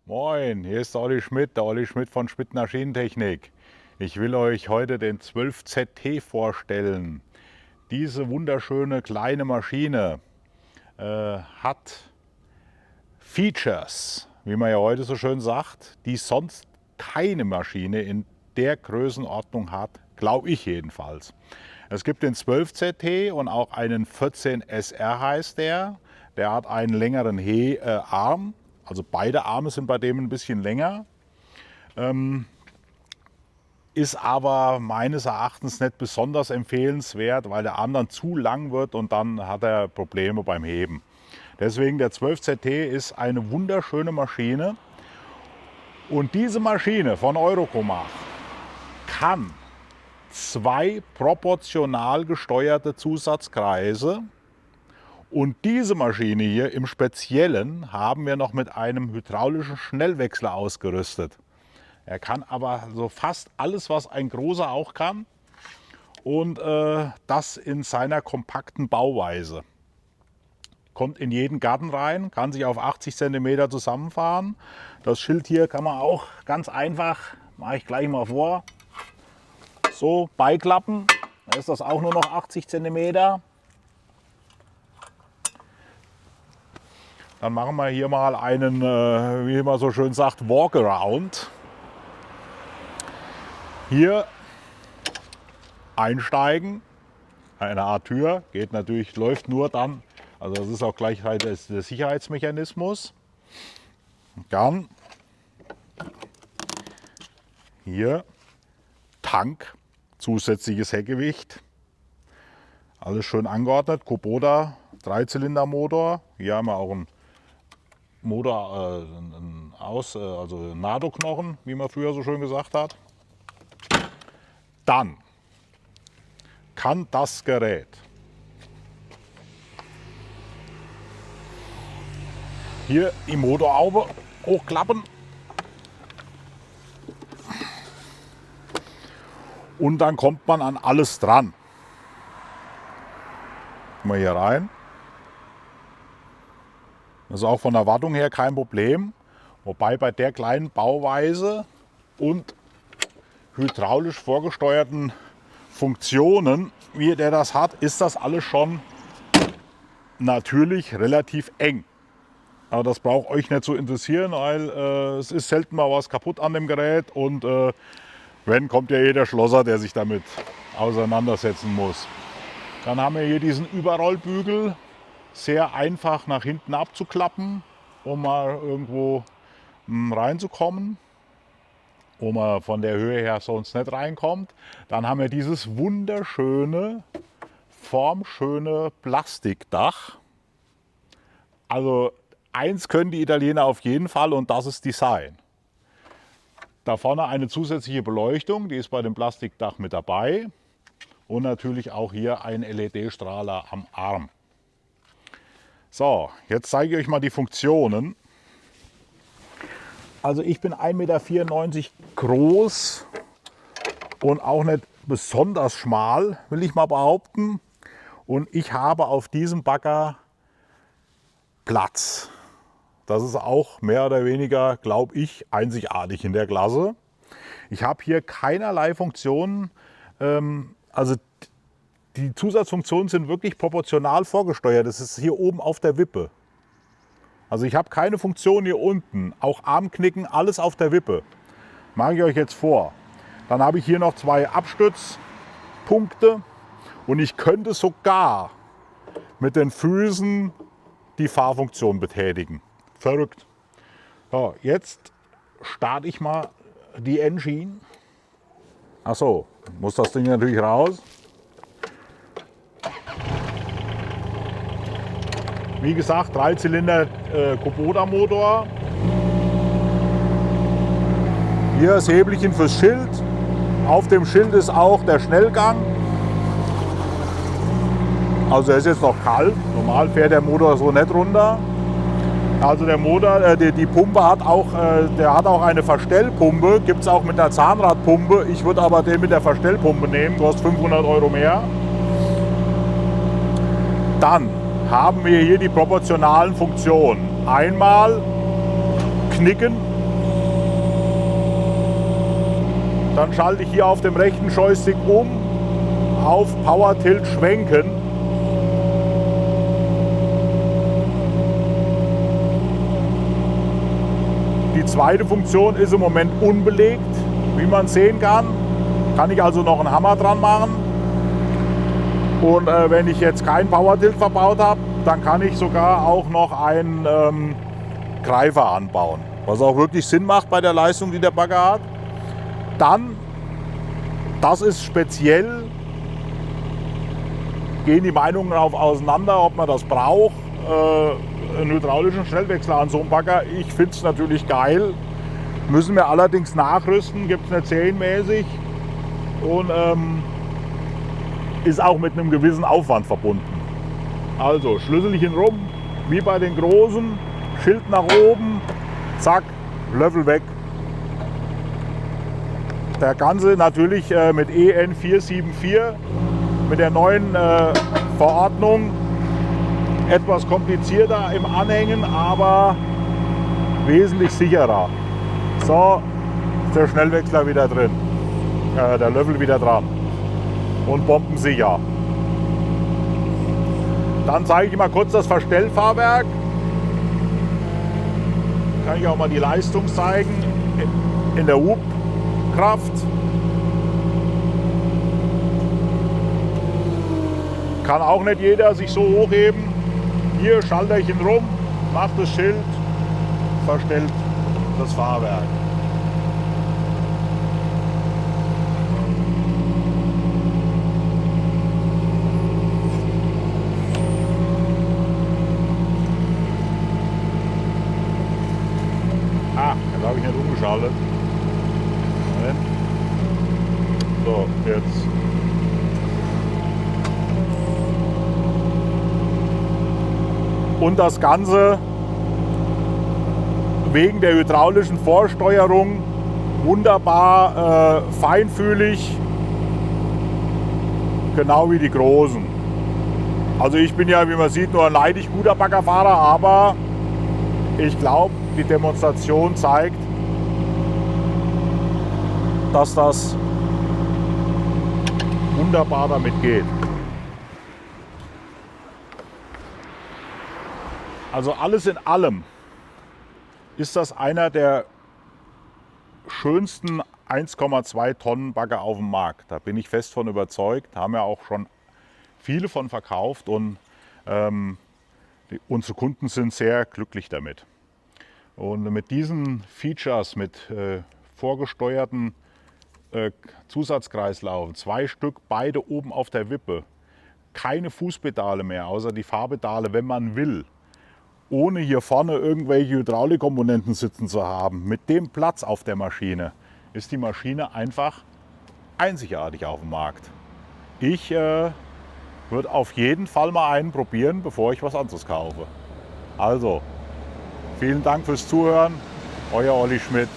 Moin, hier ist der Olli Schmidt von Schmidt Maschinentechnik. Ich will euch heute den 12ZT vorstellen. Diese wunderschöne kleine Maschine hat Features, wie man ja heute so schön sagt, die sonst keine Maschine in der Größenordnung hat, glaube ich jedenfalls. Es gibt den 12ZT und auch einen 14SR heißt der. Der hat einen längeren Arm, also beide Arme sind bei dem ein bisschen länger. Ist aber meines Erachtens nicht besonders empfehlenswert, weil der Arm dann zu lang wird und dann hat er Probleme beim Heben. Deswegen der 12ZT ist eine wunderschöne Maschine. Und diese Maschine von Eurocomach kann 2 proportional gesteuerte Zusatzkreise. Und diese Maschine hier im Speziellen haben wir noch mit einem hydraulischen Schnellwechsler ausgerüstet. Er kann aber so fast alles, was ein großer auch kann, und das in seiner kompakten Bauweise. Kommt in jeden Garten rein, kann sich auf 80 cm zusammenfahren. Das Schild hier kann man auch ganz einfach, mache ich gleich mal vor, so beiklappen. Da ist das auch nur noch 80 cm. Dann machen wir hier mal einen, wie man so schön sagt, Walkaround. Hier einsteigen, eine Art Tür, geht natürlich, läuft nur dann, also das ist auch gleichzeitig der Sicherheitsmechanismus. Dann hier Tank, zusätzliches Heckgewicht, alles schön angeordnet, Kubota 3-Zylinder-Motor. Hier haben wir auch einen Motor, also NATO-Knochen, wie man früher so schön gesagt hat. Dann kann das Gerät hier die Motorhaube hochklappen und dann kommt man an alles dran. Mal hier rein. Das ist auch von der Wartung her kein Problem, wobei bei der kleinen Bauweise und hydraulisch vorgesteuerten Funktionen, wie der das hat, ist das alles schon natürlich relativ eng. Aber das braucht euch nicht zu interessieren, weil es ist selten mal was kaputt an dem Gerät und wenn, kommt ja jeder Schlosser, der sich damit auseinandersetzen muss. Dann haben wir hier diesen Überrollbügel, sehr einfach nach hinten abzuklappen, um mal irgendwo reinzukommen, wo man von der Höhe her sonst nicht reinkommt. Dann haben wir dieses wunderschöne, formschöne Plastikdach. Also eins können die Italiener auf jeden Fall und das ist Design. Da vorne eine zusätzliche Beleuchtung, die ist bei dem Plastikdach mit dabei. Und natürlich auch hier ein LED-Strahler am Arm. So, jetzt zeige ich euch mal die Funktionen. Also ich bin 1,94 Meter groß und auch nicht besonders schmal, will ich mal behaupten. Und ich habe auf diesem Bagger Platz. Das ist auch mehr oder weniger, glaube ich, einzigartig in der Klasse. Ich habe hier keinerlei Funktionen, also die Zusatzfunktionen sind wirklich proportional vorgesteuert. Das ist hier oben auf der Wippe. Also ich habe keine Funktion hier unten, auch Armknicken, alles auf der Wippe. Mache ich euch jetzt vor. Dann habe ich hier noch 2 Abstützpunkte und ich könnte sogar mit den Füßen die Fahrfunktion betätigen. Verrückt. So, jetzt starte ich mal die Engine. Achso, muss das Ding natürlich raus. Wie gesagt, 3-Zylinder Kubota Motor. Hier das Hebelchen fürs Schild. Auf dem Schild ist auch der Schnellgang. Also er ist jetzt noch kalt. Normal fährt der Motor so nicht runter. Also der Motor, die Pumpe hat auch, der hat auch eine Verstellpumpe. Gibt es auch mit der Zahnradpumpe. Ich würde aber den mit der Verstellpumpe nehmen. Kostet 500 € mehr. Dann haben wir hier die proportionalen Funktionen. Einmal knicken, dann schalte ich hier auf dem rechten Joystick um auf Power Tilt schwenken. Die zweite Funktion ist im Moment unbelegt, wie man sehen kann. Kann ich also noch einen Hammer dran machen. Und wenn ich jetzt keinen Power Tilt verbaut habe, dann kann ich sogar auch noch einen Greifer anbauen. Was auch wirklich Sinn macht bei der Leistung, die der Bagger hat. Dann, das ist speziell, gehen die Meinungen auseinander, ob man das braucht. Einen hydraulischen Schnellwechsler an so einem Bagger. Ich finde es natürlich geil. Müssen wir allerdings nachrüsten, gibt es nicht serienmäßig. Und ist auch mit einem gewissen Aufwand verbunden. Also Schlüsselchen rum, wie bei den großen, Schild nach oben, zack, Löffel weg. Der Ganze natürlich mit EN 474, mit der neuen Verordnung. Etwas komplizierter im Anhängen, aber wesentlich sicherer. So, ist der Schnellwechsler wieder drin, der Löffel wieder dran und bombensicher. Dann zeige ich mal kurz das Verstellfahrwerk. Kann ich auch mal die Leistung zeigen in der Hubkraft. Kann auch nicht jeder sich so hochheben. Hier Schalterchen rum, macht das Schild, verstellt das Fahrwerk. Jetzt habe ich nicht umgeschaltet. Moment. So, jetzt. Und das Ganze wegen der hydraulischen Vorsteuerung wunderbar feinfühlig, genau wie die großen. Also ich bin ja, wie man sieht, nur ein leidig guter Baggerfahrer, aber ich glaube, die Demonstration zeigt, dass das wunderbar damit geht. Also alles in allem ist das einer der schönsten 1,2 Tonnen Bagger auf dem Markt. Da bin ich fest von überzeugt. Haben ja auch schon viele von verkauft und unsere Kunden sind sehr glücklich damit. Und mit diesen Features, mit vorgesteuerten Zusatzkreislaufen, 2 Stück, beide oben auf der Wippe, keine Fußpedale mehr, außer die Fahrpedale, wenn man will, ohne hier vorne irgendwelche Hydraulikkomponenten sitzen zu haben, mit dem Platz auf der Maschine, ist die Maschine einfach einzigartig auf dem Markt. Ich würde auf jeden Fall mal einen probieren, bevor ich was anderes kaufe. Also, vielen Dank fürs Zuhören, euer Olli Schmidt.